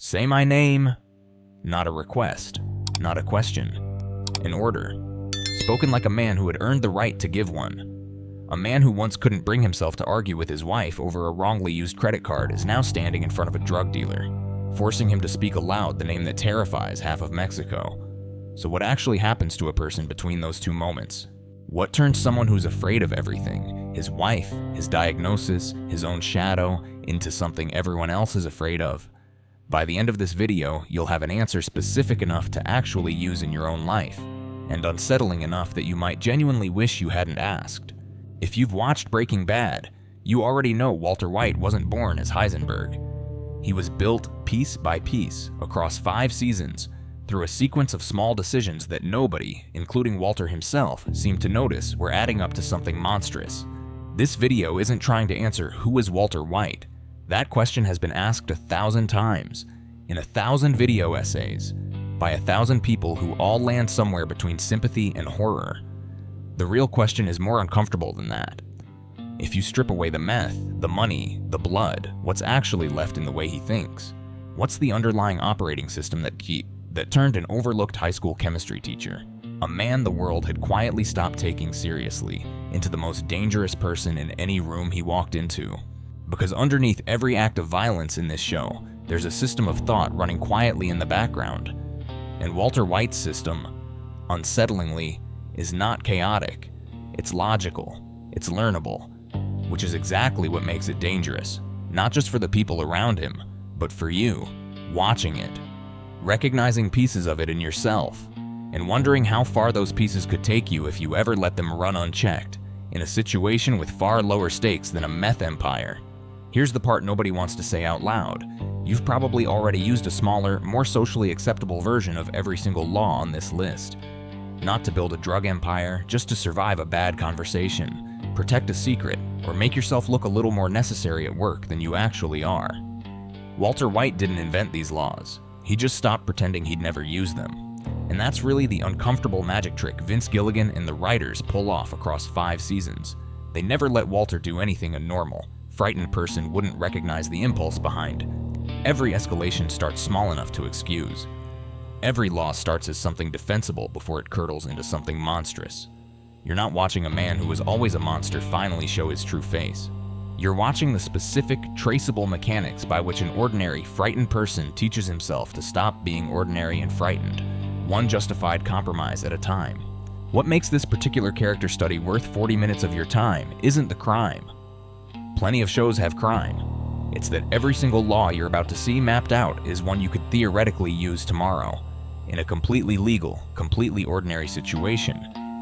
Say my name. Not a request, not a question. An order. Spoken like a man who had earned the right to give one. A man who once couldn't bring himself to argue with his wife over a wrongly used credit card is now standing in front of a drug dealer, forcing him to speak aloud the name that terrifies half of Mexico. So what actually happens to a person between those two moments? What turns someone who's afraid of everything, his wife, his diagnosis, his own shadow, into something everyone else is afraid of? By the end of this video, you'll have an answer specific enough to actually use in your own life, and unsettling enough that you might genuinely wish you hadn't asked. If you've watched Breaking Bad, you already know Walter White wasn't born as Heisenberg. He was built piece by piece across 5 seasons through a sequence of small decisions that nobody, including Walter himself, seemed to notice were adding up to something monstrous. This video isn't trying to answer who is Walter White. That question has been asked 1,000 times, in 1,000 video essays, by 1,000 people who all land somewhere between sympathy and horror. The real question is more uncomfortable than that. If you strip away the meth, the money, the blood, what's actually left in the way he thinks? What's the underlying operating system that turned an overlooked high school chemistry teacher, a man the world had quietly stopped taking seriously, into the most dangerous person in any room he walked into? Because underneath every act of violence in this show, there's a system of thought running quietly in the background. And Walter White's system, unsettlingly, is not chaotic. It's logical. It's learnable. Which is exactly what makes it dangerous. Not just for the people around him, but for you, watching it. Recognizing pieces of it in yourself, and wondering how far those pieces could take you if you ever let them run unchecked, in a situation with far lower stakes than a meth empire. Here's the part nobody wants to say out loud. You've probably already used a smaller, more socially acceptable version of every single law on this list. Not to build a drug empire, just to survive a bad conversation, protect a secret, or make yourself look a little more necessary at work than you actually are. Walter White didn't invent these laws. He just stopped pretending he'd never use them. And that's really the uncomfortable magic trick Vince Gilligan and the writers pull off across 5 seasons. They never let Walter do anything a normal, frightened person wouldn't recognize the impulse behind. Every escalation starts small enough to excuse. Every law starts as something defensible before it curdles into something monstrous. You're not watching a man who was always a monster finally show his true face. You're watching the specific, traceable mechanics by which an ordinary, frightened person teaches himself to stop being ordinary and frightened, one justified compromise at a time. What makes this particular character study worth 40 minutes of your time isn't the crime. Plenty of shows have crime. It's that every single law you're about to see mapped out is one you could theoretically use tomorrow, in a completely legal, completely ordinary situation,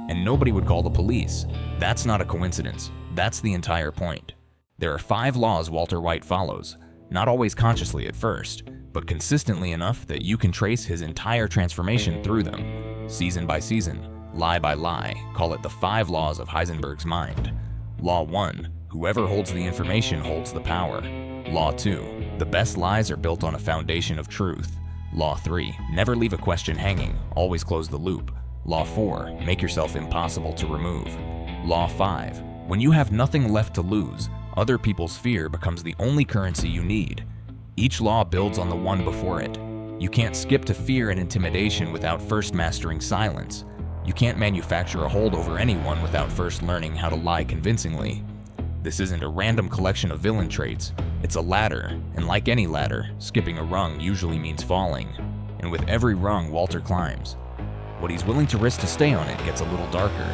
and nobody would call the police. That's not a coincidence. That's the entire point. There are 5 laws Walter White follows, not always consciously at first, but consistently enough that you can trace his entire transformation through them, season by season, lie by lie. Call it the 5 laws of Heisenberg's mind. Law 1, whoever holds the information holds the power. Law 2, the best lies are built on a foundation of truth. Law 3, never leave a question hanging, always close the loop. Law 4, make yourself impossible to remove. Law 5, when you have nothing left to lose, other people's fear becomes the only currency you need. Each law builds on the one before it. You can't skip to fear and intimidation without first mastering silence. You can't manufacture a hold over anyone without first learning how to lie convincingly. This isn't a random collection of villain traits. It's a ladder, and like any ladder, skipping a rung usually means falling. And with every rung Walter climbs, what he's willing to risk to stay on it gets a little darker.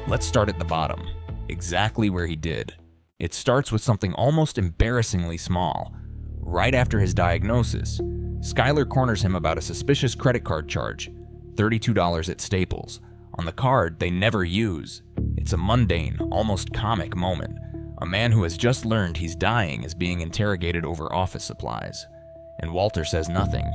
Let's start at the bottom, exactly where he did. It starts with something almost embarrassingly small. Right after his diagnosis, Skyler corners him about a suspicious credit card charge, $32 at Staples, on the card they never use. It's a mundane, almost comic moment. A man who has just learned he's dying is being interrogated over office supplies. And Walter says nothing.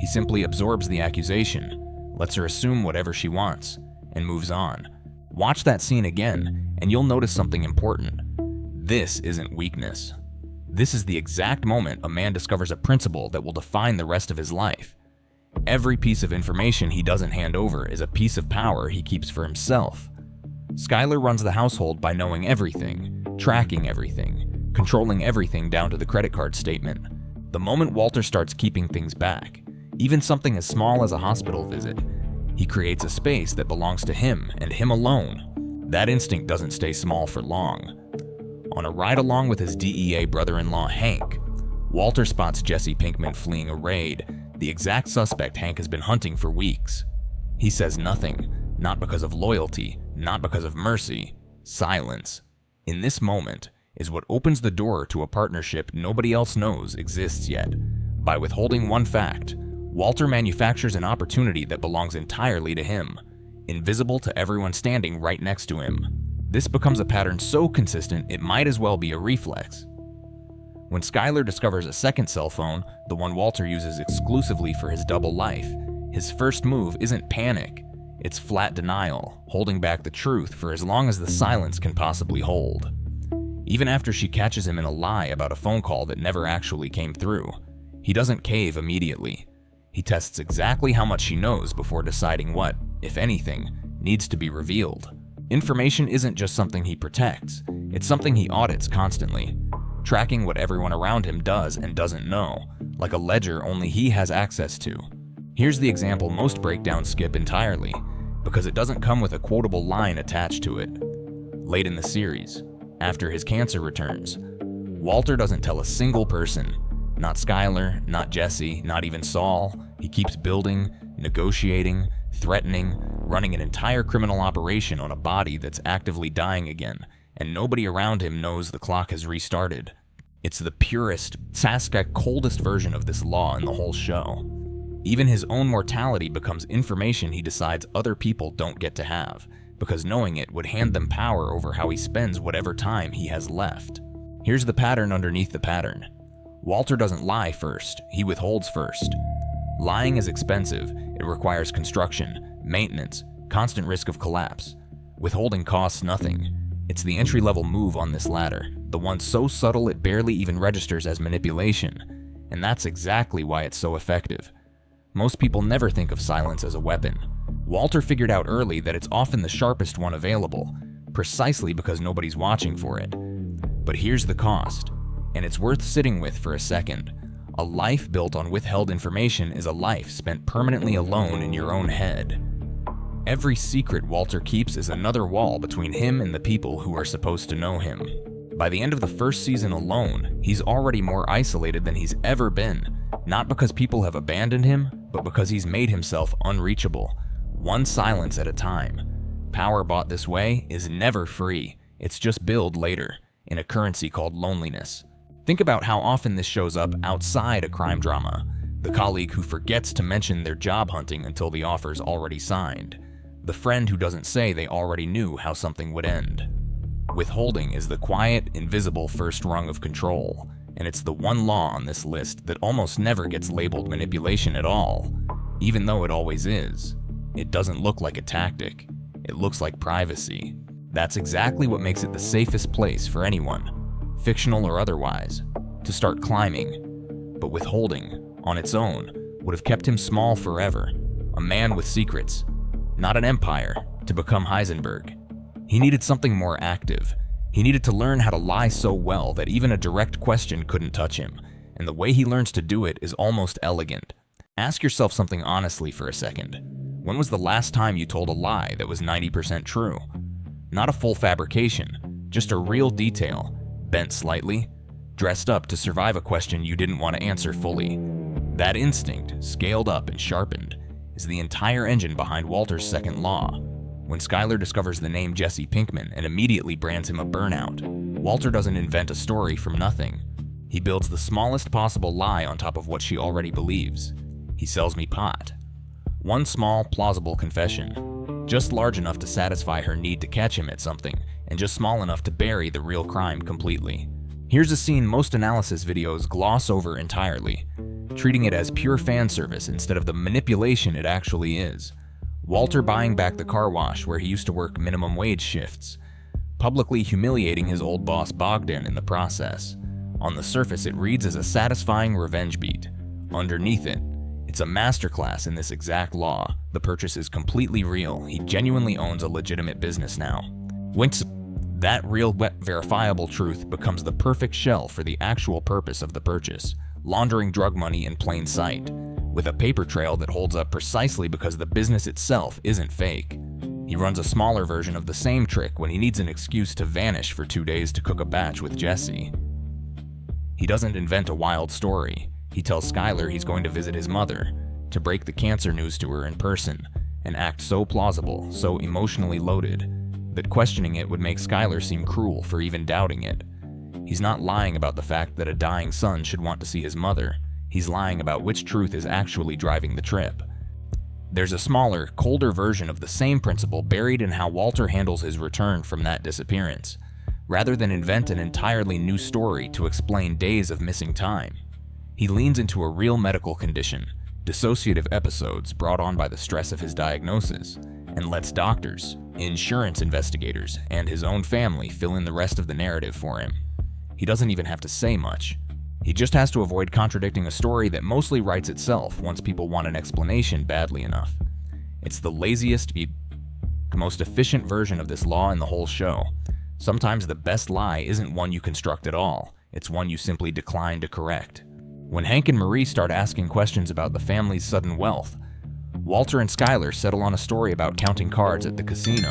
He simply absorbs the accusation, lets her assume whatever she wants, and moves on. Watch that scene again, and you'll notice something important. This isn't weakness. This is the exact moment a man discovers a principle that will define the rest of his life. Every piece of information he doesn't hand over is a piece of power he keeps for himself. Skyler runs the household by knowing everything, tracking everything, controlling everything down to the credit card statement. The moment Walter starts keeping things back, even something as small as a hospital visit, he creates a space that belongs to him and him alone. That instinct doesn't stay small for long. On a ride along with his DEA brother-in-law Hank, Walter spots Jesse Pinkman fleeing a raid, the exact suspect Hank has been hunting for weeks. He says nothing, not because of loyalty, not because of mercy, silence. In this moment is what opens the door to a partnership nobody else knows exists yet. By withholding one fact, Walter manufactures an opportunity that belongs entirely to him, invisible to everyone standing right next to him. This becomes a pattern so consistent it might as well be a reflex. When Skyler discovers a second cell phone, the one Walter uses exclusively for his double life, his first move isn't panic, it's flat denial, holding back the truth for as long as the silence can possibly hold. Even after she catches him in a lie about a phone call that never actually came through, he doesn't cave immediately. He tests exactly how much she knows before deciding what, if anything, needs to be revealed. Information isn't just something he protects, it's something he audits constantly, tracking what everyone around him does and doesn't know, like a ledger only he has access to. Here's the example most breakdowns skip entirely, because it doesn't come with a quotable line attached to it. Late in the series, after his cancer returns, Walter doesn't tell a single person, not Skyler, not Jesse, not even Saul. He keeps building, negotiating, threatening, running an entire criminal operation on a body that's actively dying again, and nobody around him knows the clock has restarted. It's the purest, Saskia coldest version of this law in the whole show. Even his own mortality becomes information he decides other people don't get to have, because knowing it would hand them power over how he spends whatever time he has left. Here's the pattern underneath the pattern. Walter doesn't lie first, he withholds first. Lying is expensive, it requires construction, maintenance, constant risk of collapse. Withholding costs nothing. It's the entry-level move on this ladder, the one so subtle it barely even registers as manipulation, and that's exactly why it's so effective. Most people never think of silence as a weapon. Walter figured out early that it's often the sharpest one available, precisely because nobody's watching for it. But here's the cost, and it's worth sitting with for a second. A life built on withheld information is a life spent permanently alone in your own head. Every secret Walter keeps is another wall between him and the people who are supposed to know him. By the end of the first season alone, he's already more isolated than he's ever been, not because people have abandoned him, but because he's made himself unreachable, one silence at a time. Power bought this way is never free, it's just billed later, in a currency called loneliness. Think about how often this shows up outside a crime drama. The colleague who forgets to mention their job hunting until the offer's already signed. The friend who doesn't say they already knew how something would end. Withholding is the quiet, invisible first rung of control, and it's the one law on this list that almost never gets labeled manipulation at all. Even though it always is. It doesn't look like a tactic. It looks like privacy. That's exactly what makes it the safest place for anyone, fictional or otherwise, to start climbing. But withholding, on its own, would have kept him small forever, a man with secrets, not an empire, to become Heisenberg. He needed something more active. He needed to learn how to lie so well that even a direct question couldn't touch him, and the way he learns to do it is almost elegant. Ask yourself something honestly for a second. When was the last time you told a lie that was 90% true? Not a full fabrication, just a real detail, bent slightly, dressed up to survive a question you didn't want to answer fully. That instinct, scaled up and sharpened, is the entire engine behind Walter's second law. When Skyler discovers the name Jesse Pinkman and immediately brands him a burnout, Walter doesn't invent a story from nothing. He builds the smallest possible lie on top of what she already believes. He sells me pot. One small, plausible confession, just large enough to satisfy her need to catch him at something, and just small enough to bury the real crime completely. Here's a scene most analysis videos gloss over entirely, treating it as pure fan service instead of the manipulation it actually is. Walter buying back the car wash where he used to work minimum wage shifts, publicly humiliating his old boss Bogdan in the process. On the surface, it reads as a satisfying revenge beat. Underneath it, it's a masterclass in this exact law. The purchase is completely real. He genuinely owns a legitimate business now. Once that real, verifiable truth becomes the perfect shell for the actual purpose of the purchase. laundering drug money in plain sight, with a paper trail that holds up precisely because the business itself isn't fake. He runs a smaller version of the same trick when he needs an excuse to vanish for 2 days to cook a batch with Jesse. He doesn't invent a wild story. He tells Skylar he's going to visit his mother, to break the cancer news to her in person, and act so plausible, so emotionally loaded, that questioning it would make Skylar seem cruel for even doubting it. He's not lying about the fact that a dying son should want to see his mother. He's lying about which truth is actually driving the trip. There's a smaller, colder version of the same principle buried in how Walter handles his return from that disappearance, rather than invent an entirely new story to explain days of missing time. He leans into a real medical condition, dissociative episodes brought on by the stress of his diagnosis, and lets doctors, insurance investigators, and his own family fill in the rest of the narrative for him. He doesn't even have to say much. He just has to avoid contradicting a story that mostly writes itself once people want an explanation badly enough. It's the laziest, most efficient version of this law in the whole show. Sometimes the best lie isn't one you construct at all, it's one you simply decline to correct. When Hank and Marie start asking questions about the family's sudden wealth, Walter and Skylar settle on a story about counting cards at the casino,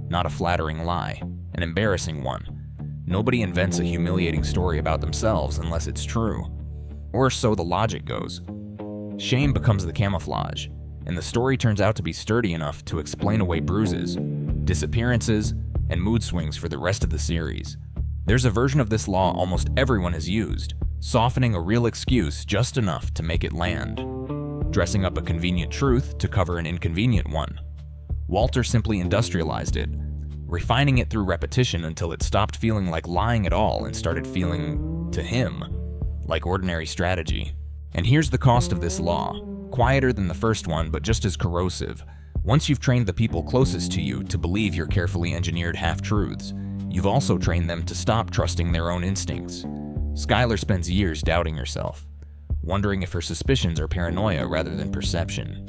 not a flattering lie, an embarrassing one. Nobody invents a humiliating story about themselves unless it's true. Or so the logic goes. Shame becomes the camouflage, and the story turns out to be sturdy enough to explain away bruises, disappearances, and mood swings for the rest of the series. There's a version of this law almost everyone has used, softening a real excuse just enough to make it land, dressing up a convenient truth to cover an inconvenient one. Walter simply industrialized it, refining it through repetition until it stopped feeling like lying at all and started feeling, to him, like ordinary strategy. And here's the cost of this law, quieter than the first one but just as corrosive. Once you've trained the people closest to you to believe your carefully engineered half-truths, you've also trained them to stop trusting their own instincts. Skylar spends years doubting herself, wondering if her suspicions are paranoia rather than perception.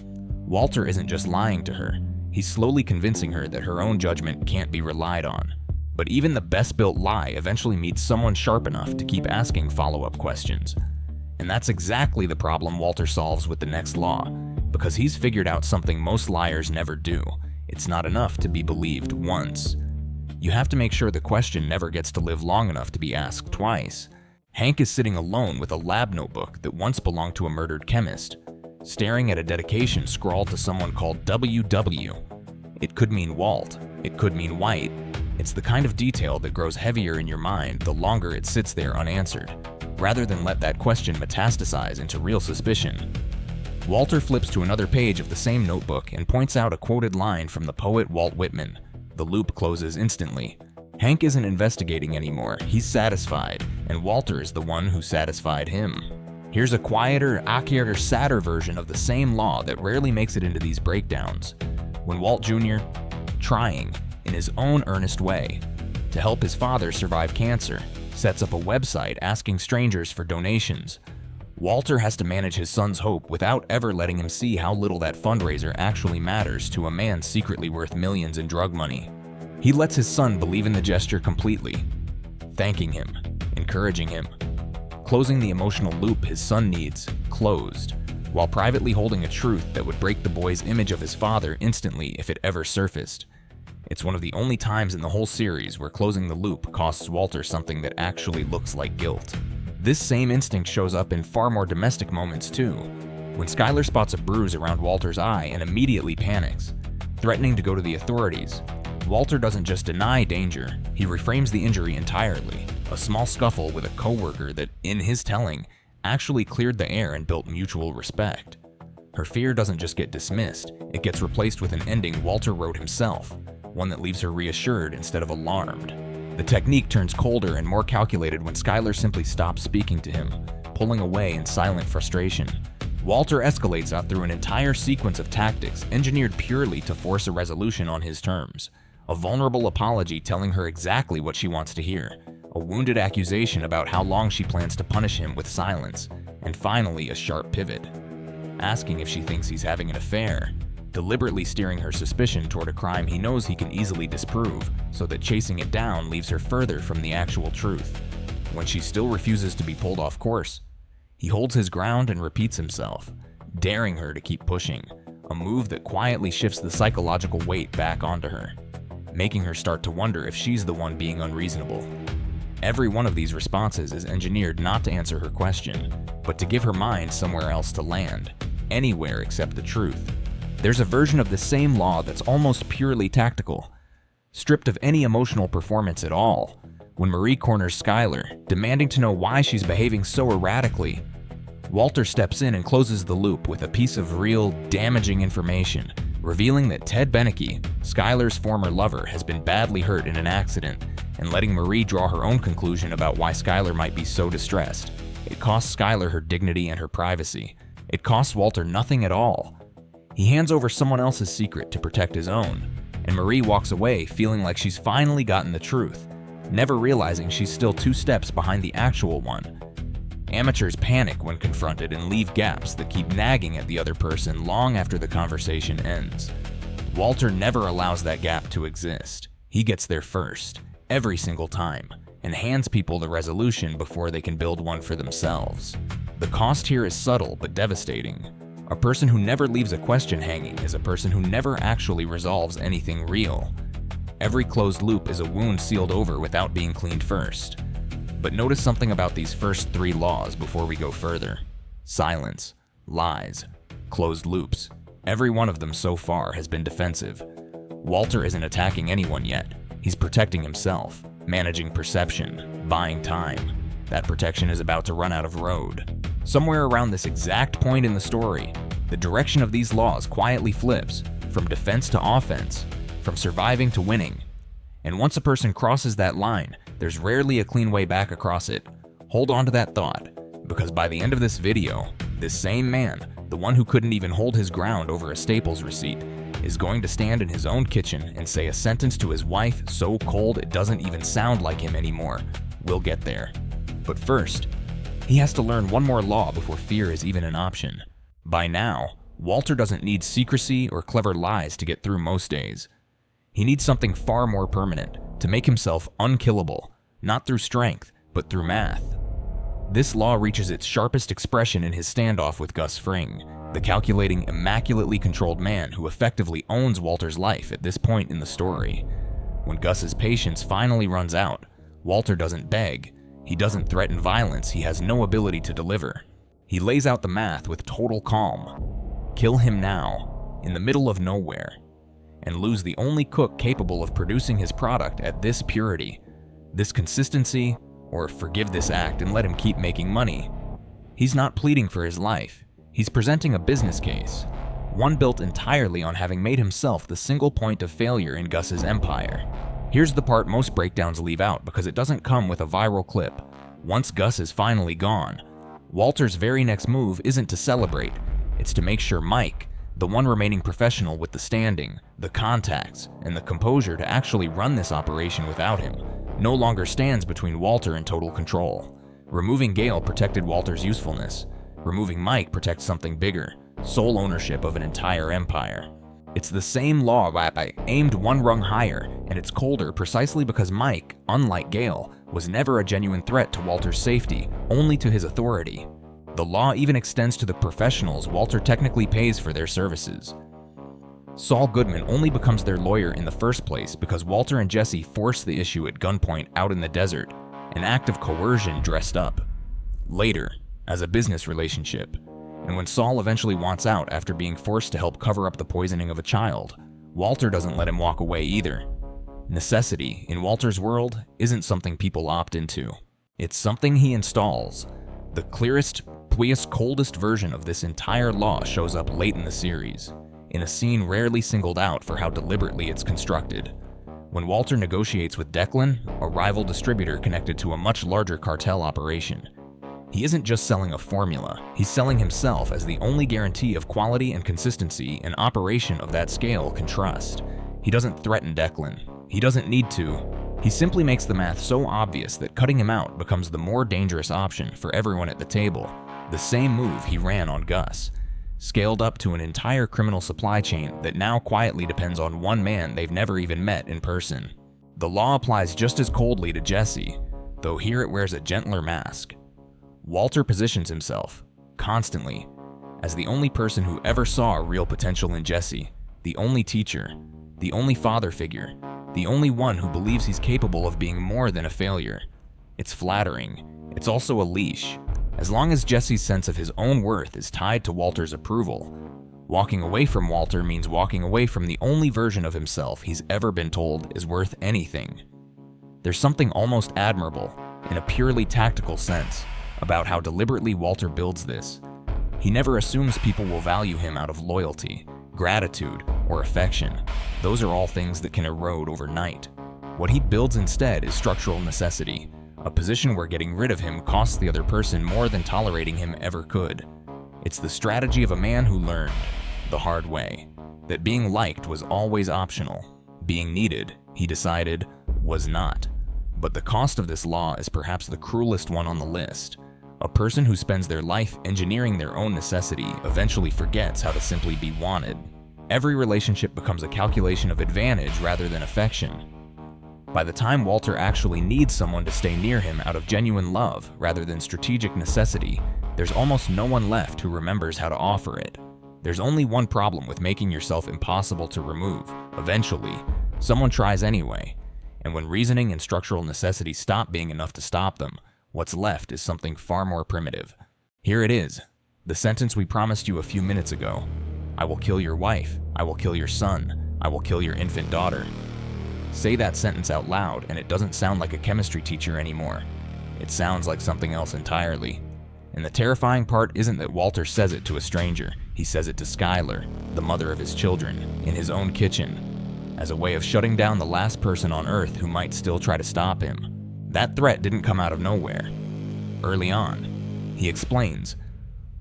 Walter isn't just lying to her. He's slowly convincing her that her own judgment can't be relied on. But even the best-built lie eventually meets someone sharp enough to keep asking follow-up questions. And that's exactly the problem Walter solves with the next law, because he's figured out something most liars never do. It's not enough to be believed once. You have to make sure the question never gets to live long enough to be asked twice. Hank is sitting alone with a lab notebook that once belonged to a murdered chemist, staring at a dedication scrawled to someone called WW. It could mean Walt, it could mean White. It's the kind of detail that grows heavier in your mind the longer it sits there unanswered, rather than let that question metastasize into real suspicion. Walter flips to another page of the same notebook and points out a quoted line from the poet Walt Whitman. The loop closes instantly. Hank isn't investigating anymore, he's satisfied, and Walter is the one who satisfied him. Here's a quieter, ackier, sadder version of the same law that rarely makes it into these breakdowns. When Walt Jr., trying, in his own earnest way, to help his father survive cancer, sets up a website asking strangers for donations, Walter has to manage his son's hope without ever letting him see how little that fundraiser actually matters to a man secretly worth millions in drug money. He lets his son believe in the gesture completely, thanking him, encouraging him, closing the emotional loop his son needs closed, while privately holding a truth that would break the boy's image of his father instantly if it ever surfaced. It's one of the only times in the whole series where closing the loop costs Walter something that actually looks like guilt. This same instinct shows up in far more domestic moments too, when Skylar spots a bruise around Walter's eye and immediately panics, threatening to go to the authorities. Walter doesn't just deny danger, he reframes the injury entirely, a small scuffle with a coworker that, in his telling, actually cleared the air and built mutual respect. Her fear doesn't just get dismissed, it gets replaced with an ending Walter wrote himself, one that leaves her reassured instead of alarmed. The technique turns colder and more calculated when Skylar simply stops speaking to him, pulling away in silent frustration. Walter escalates out through an entire sequence of tactics engineered purely to force a resolution on his terms. A vulnerable apology telling her exactly what she wants to hear, a wounded accusation about how long she plans to punish him with silence, and finally a sharp pivot, asking if she thinks he's having an affair, deliberately steering her suspicion toward a crime he knows he can easily disprove, so that chasing it down leaves her further from the actual truth. When she still refuses to be pulled off course, He holds his ground and repeats himself, daring her to keep pushing, a move that quietly shifts the psychological weight back onto her, making her start to wonder if she's the one being unreasonable. Every one of these responses is engineered not to answer her question, but to give her mind somewhere else to land, anywhere except the truth. There's a version of the same law that's almost purely tactical, stripped of any emotional performance at all. When Marie corners Skylar, demanding to know why she's behaving so erratically, Walter steps in and closes the loop with a piece of real, damaging information, revealing that Ted Beneke, Skylar's former lover, has been badly hurt in an accident, and letting Marie draw her own conclusion about why Skylar might be so distressed. It costs Skylar her dignity and her privacy. It costs Walter nothing at all. He hands over someone else's secret to protect his own, and Marie walks away feeling like she's finally gotten the truth, never realizing she's still 2 steps behind the actual one. Amateurs panic when confronted and leave gaps that keep nagging at the other person long after the conversation ends. Walter never allows that gap to exist. He gets there first, every single time, and hands people the resolution before they can build one for themselves. The cost here is subtle but devastating. A person who never leaves a question hanging is a person who never actually resolves anything real. Every closed loop is a wound sealed over without being cleaned first. But notice something about these first 3 laws before we go further. Silence, lies, closed loops. Every one of them so far has been defensive. Walter isn't attacking anyone yet. He's protecting himself, managing perception, buying time. That protection is about to run out of road. Somewhere around this exact point in the story, the direction of these laws quietly flips, from defense to offense, from surviving to winning. And once a person crosses that line, there's rarely a clean way back across it. Hold on to that thought, because by the end of this video, this same man, the one who couldn't even hold his ground over a Staples receipt, is going to stand in his own kitchen and say a sentence to his wife so cold it doesn't even sound like him anymore. We'll get there. But first, he has to learn one more law before fear is even an option. By now, Walter doesn't need secrecy or clever lies to get through most days. He needs something far more permanent, to make himself unkillable, not through strength, but through math. This law reaches its sharpest expression in his standoff with Gus Fring, the calculating, immaculately controlled man who effectively owns Walter's life at this point in the story. When Gus's patience finally runs out, Walter doesn't beg. He doesn't threaten violence he has no ability to deliver. He lays out the math with total calm. Kill him now, in the middle of nowhere, and lose the only cook capable of producing his product at this purity, this consistency, or forgive this act and let him keep making money. He's not pleading for his life. He's presenting a business case, one built entirely on having made himself the single point of failure in Gus's empire. Here's the part most breakdowns leave out because it doesn't come with a viral clip. Once Gus is finally gone, Walter's very next move isn't to celebrate, it's to make sure Mike, the one remaining professional with the standing, the contacts, and the composure to actually run this operation without him, no longer stands between Walter and total control. Removing Gale protected Walter's usefulness. Removing Mike protects something bigger, sole ownership of an entire empire. It's the same law aimed one rung higher, and it's colder precisely because Mike, unlike Gale, was never a genuine threat to Walter's safety, only to his authority. The law even extends to the professionals Walter technically pays for their services. Saul Goodman only becomes their lawyer in the first place because Walter and Jesse force the issue at gunpoint out in the desert, an act of coercion dressed up. Later, as a business relationship, and when Saul eventually wants out after being forced to help cover up the poisoning of a child, Walter doesn't let him walk away either. Necessity, in Walter's world, isn't something people opt into. It's something he installs. The clearest, coldest version of this entire law shows up late in the series, in a scene rarely singled out for how deliberately it's constructed. When Walter negotiates with Declan, a rival distributor connected to a much larger cartel operation, he isn't just selling a formula, he's selling himself as the only guarantee of quality and consistency an operation of that scale can trust. He doesn't threaten Declan. He doesn't need to. He simply makes the math so obvious that cutting him out becomes the more dangerous option for everyone at the table. The same move he ran on Gus, scaled up to an entire criminal supply chain that now quietly depends on one man they've never even met in person. The law applies just as coldly to Jesse, though here it wears a gentler mask. Walter positions himself, constantly, as the only person who ever saw real potential in Jesse, the only teacher, the only father figure, the only one who believes he's capable of being more than a failure. It's flattering. It's also a leash. As long as Jesse's sense of his own worth is tied to Walter's approval, walking away from Walter means walking away from the only version of himself he's ever been told is worth anything. There's something almost admirable, in a purely tactical sense, about how deliberately Walter builds this. He never assumes people will value him out of loyalty, gratitude, or affection. Those are all things that can erode overnight. What he builds instead is structural necessity, a position where getting rid of him costs the other person more than tolerating him ever could. It's the strategy of a man who learned, the hard way, that being liked was always optional. Being needed, he decided, was not. But the cost of this law is perhaps the cruelest one on the list. A person who spends their life engineering their own necessity eventually forgets how to simply be wanted. Every relationship becomes a calculation of advantage rather than affection. By the time Walter actually needs someone to stay near him out of genuine love rather than strategic necessity, there's almost no one left who remembers how to offer it. There's only one problem with making yourself impossible to remove. Eventually, someone tries anyway, and when reasoning and structural necessity stop being enough to stop them, what's left is something far more primitive. Here it is, the sentence we promised you a few minutes ago. I will kill your wife. I will kill your son. I will kill your infant daughter. Say that sentence out loud and it doesn't sound like a chemistry teacher anymore. It sounds like something else entirely. And the terrifying part isn't that Walter says it to a stranger. He says it to Skylar, the mother of his children, in his own kitchen, as a way of shutting down the last person on Earth who might still try to stop him. That threat didn't come out of nowhere. Early on, he explains,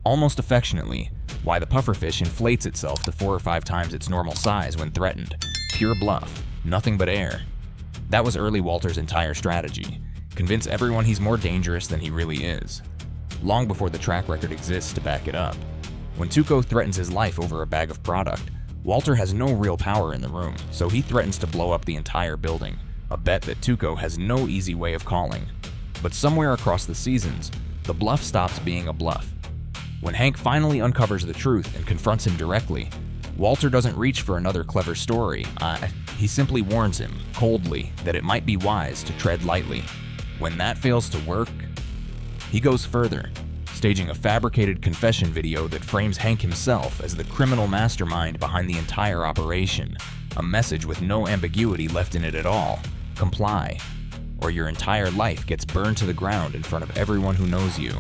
almost affectionately, why the pufferfish inflates itself to 4 or 5 times its normal size when threatened. Pure bluff, nothing but air. That was early Walter's entire strategy. Convince everyone he's more dangerous than he really is. Long before the track record exists to back it up. When Tuco threatens his life over a bag of product, Walter has no real power in the room, so he threatens to blow up the entire building, a bet that Tuco has no easy way of calling. But somewhere across the seasons, the bluff stops being a bluff. When Hank finally uncovers the truth and confronts him directly, Walter doesn't reach for another clever story. He simply warns him, coldly, that it might be wise to tread lightly. When that fails to work, he goes further, staging a fabricated confession video that frames Hank himself as the criminal mastermind behind the entire operation, a message with no ambiguity left in it at all. Comply, or your entire life gets burned to the ground in front of everyone who knows you.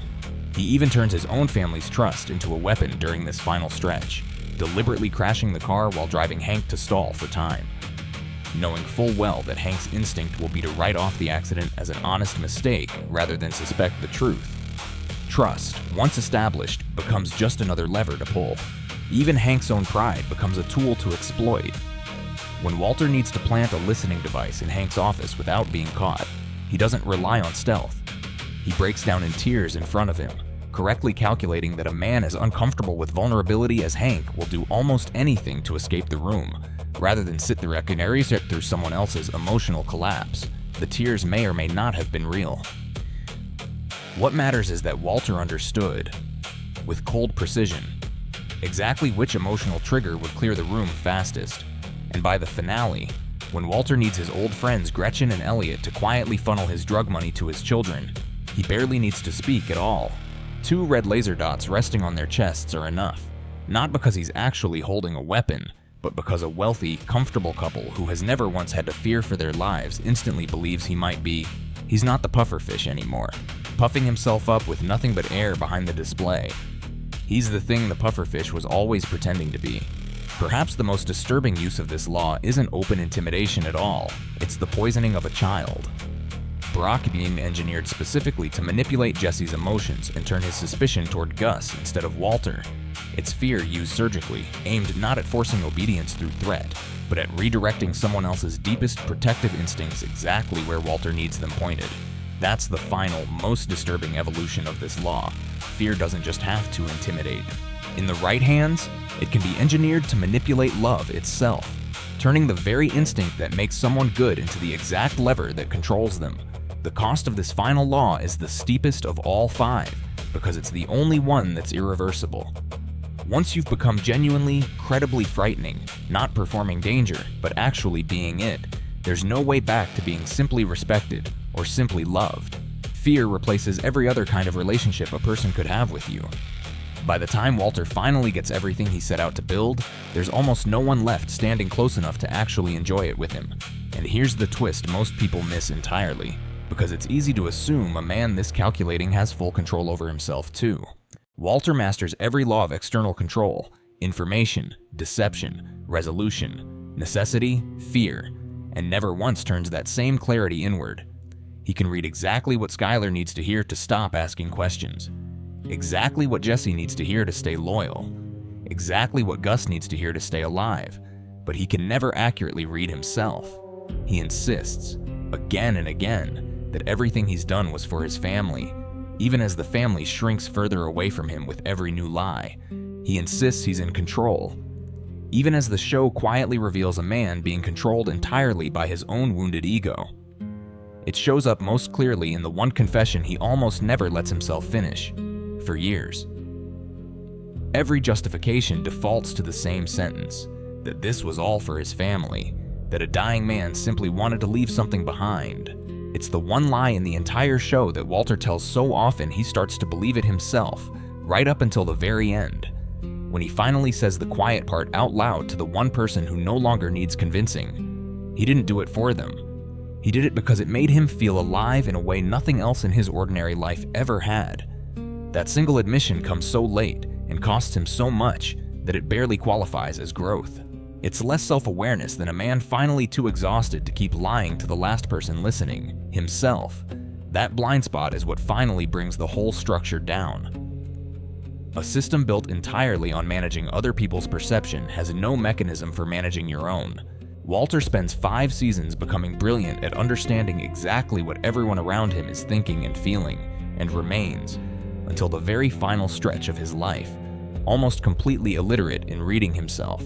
He even turns his own family's trust into a weapon during this final stretch, deliberately crashing the car while driving Hank to stall for time, knowing full well that Hank's instinct will be to write off the accident as an honest mistake rather than suspect the truth. Trust, once established, becomes just another lever to pull. Even Hank's own pride becomes a tool to exploit. When Walter needs to plant a listening device in Hank's office without being caught, he doesn't rely on stealth. He breaks down in tears in front of him, correctly calculating that a man as uncomfortable with vulnerability as Hank will do almost anything to escape the room, rather than sit through someone else's emotional collapse. The tears may or may not have been real. What matters is that Walter understood, with cold precision, exactly which emotional trigger would clear the room fastest. And by the finale, when Walter needs his old friends Gretchen and Elliot to quietly funnel his drug money to his children, he barely needs to speak at all. 2 red laser dots resting on their chests are enough, not because he's actually holding a weapon, but because a wealthy, comfortable couple who has never once had to fear for their lives instantly believes he might be. He's not the pufferfish anymore, puffing himself up with nothing but air behind the display. He's the thing the pufferfish was always pretending to be. Perhaps the most disturbing use of this law isn't open intimidation at all, it's the poisoning of a child. Brock being engineered specifically to manipulate Jesse's emotions and turn his suspicion toward Gus instead of Walter. It's fear used surgically, aimed not at forcing obedience through threat, but at redirecting someone else's deepest protective instincts exactly where Walter needs them pointed. That's the final, most disturbing evolution of this law. Fear doesn't just have to intimidate. In the right hands, it can be engineered to manipulate love itself, turning the very instinct that makes someone good into the exact lever that controls them. The cost of this final law is the steepest of all 5, because it's the only one that's irreversible. Once you've become genuinely, credibly frightening, not performing danger, but actually being it, there's no way back to being simply respected or simply loved. Fear replaces every other kind of relationship a person could have with you. By the time Walter finally gets everything he set out to build, there's almost no one left standing close enough to actually enjoy it with him. And here's the twist most people miss entirely, because it's easy to assume a man this calculating has full control over himself too. Walter masters every law of external control: information, deception, resolution, necessity, fear, and never once turns that same clarity inward. He can read exactly what Skylar needs to hear to stop asking questions, exactly what Jesse needs to hear to stay loyal, exactly what Gus needs to hear to stay alive, but he can never accurately read himself. He insists, again and again, that everything he's done was for his family, even as the family shrinks further away from him with every new lie. He insists he's in control, even as the show quietly reveals a man being controlled entirely by his own wounded ego. It shows up most clearly in the one confession he almost never lets himself finish, for years. Every justification defaults to the same sentence, that this was all for his family, that a dying man simply wanted to leave something behind. It's the one lie in the entire show that Walter tells so often he starts to believe it himself, right up until the very end, when he finally says the quiet part out loud to the one person who no longer needs convincing. He didn't do it for them. He did it because it made him feel alive in a way nothing else in his ordinary life ever had. That single admission comes so late and costs him so much that it barely qualifies as growth. It's less self-awareness than a man finally too exhausted to keep lying to the last person listening, himself. That blind spot is what finally brings the whole structure down. A system built entirely on managing other people's perception has no mechanism for managing your own. Walter spends 5 seasons becoming brilliant at understanding exactly what everyone around him is thinking and feeling, and remains, until the very final stretch of his life, almost completely illiterate in reading himself.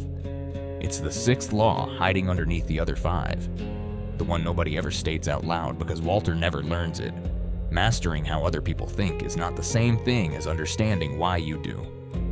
It's the 6th law hiding underneath the other 5, the one nobody ever states out loud because Walter never learns it. Mastering how other people think is not the same thing as understanding why you do.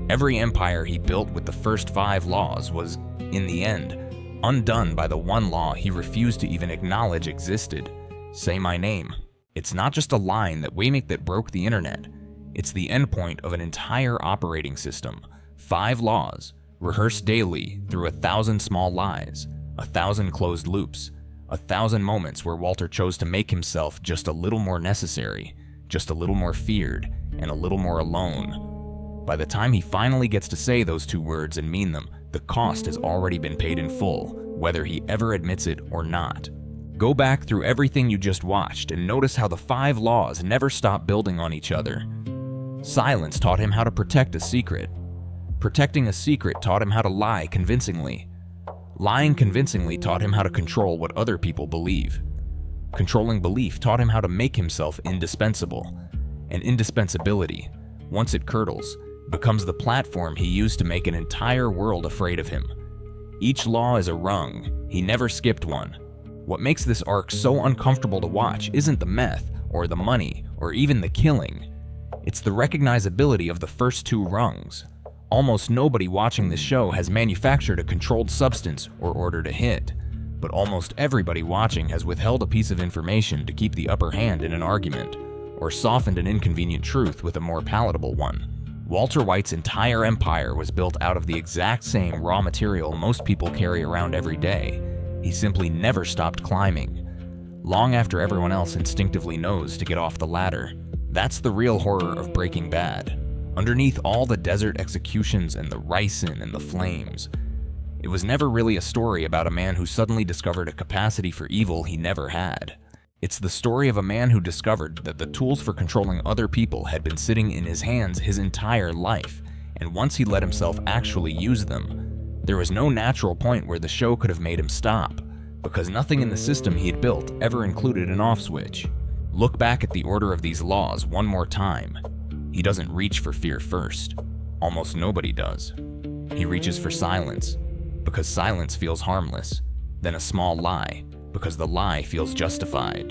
Every empire he built with the first 5 laws was, in the end, undone by the one law he refused to even acknowledge existed: say my name. It's not just a line that broke the internet. It's the endpoint of an entire operating system. 5 laws, rehearsed daily through 1,000 small lies, 1,000 closed loops, 1,000 moments where Walter chose to make himself just a little more necessary, just a little more feared, and a little more alone. By the time he finally gets to say those 2 words and mean them, the cost has already been paid in full, whether he ever admits it or not. Go back through everything you just watched and notice how the 5 laws never stop building on each other. Silence taught him how to protect a secret. Protecting a secret taught him how to lie convincingly. Lying convincingly taught him how to control what other people believe. Controlling belief taught him how to make himself indispensable. And indispensability, once it curdles, becomes the platform he used to make an entire world afraid of him. Each law is a rung. He never skipped one. What makes this arc so uncomfortable to watch isn't the meth, or the money, or even the killing. It's the recognizability of the first 2 rungs. Almost nobody watching this show has manufactured a controlled substance or ordered a hit, but almost everybody watching has withheld a piece of information to keep the upper hand in an argument, or softened an inconvenient truth with a more palatable one. Walter White's entire empire was built out of the exact same raw material most people carry around every day. He simply never stopped climbing, long after everyone else instinctively knows to get off the ladder. That's the real horror of Breaking Bad. Underneath all the desert executions and the ricin and the flames, it was never really a story about a man who suddenly discovered a capacity for evil he never had. It's the story of a man who discovered that the tools for controlling other people had been sitting in his hands his entire life, and once he let himself actually use them, there was no natural point where the show could have made him stop, because nothing in the system he had built ever included an off switch. Look back at the order of these laws one more time. He doesn't reach for fear first. Almost nobody does. He reaches for silence, because silence feels harmless, then a small lie, because the lie feels justified,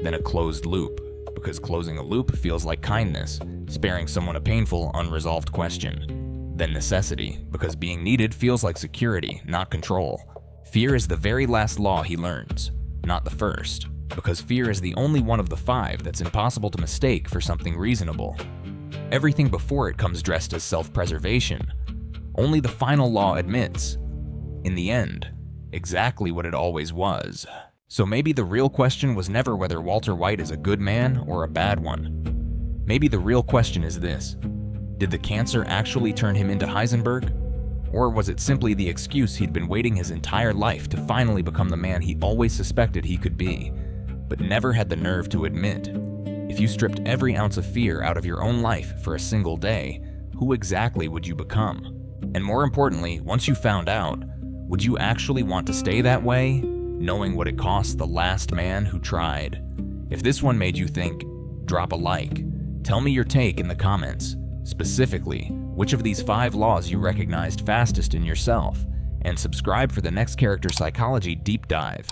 then a closed loop, because closing a loop feels like kindness, sparing someone a painful, unresolved question. Then necessity, because being needed feels like security, not control. Fear is the very last law he learns, not the first, because fear is the only one of the 5 that's impossible to mistake for something reasonable. Everything before it comes dressed as self-preservation. Only the final law admits, in the end, exactly what it always was. So maybe the real question was never whether Walter White is a good man or a bad one. Maybe the real question is this: did the cancer actually turn him into Heisenberg? Or was it simply the excuse he'd been waiting his entire life to finally become the man he always suspected he could be, but never had the nerve to admit? If you stripped every ounce of fear out of your own life for a single day, who exactly would you become? And more importantly, once you found out, would you actually want to stay that way, knowing what it cost the last man who tried? If this one made you think, drop a like. Tell me your take in the comments. Specifically, which of these 5 laws you recognized fastest in yourself, and subscribe for the next character psychology deep dive.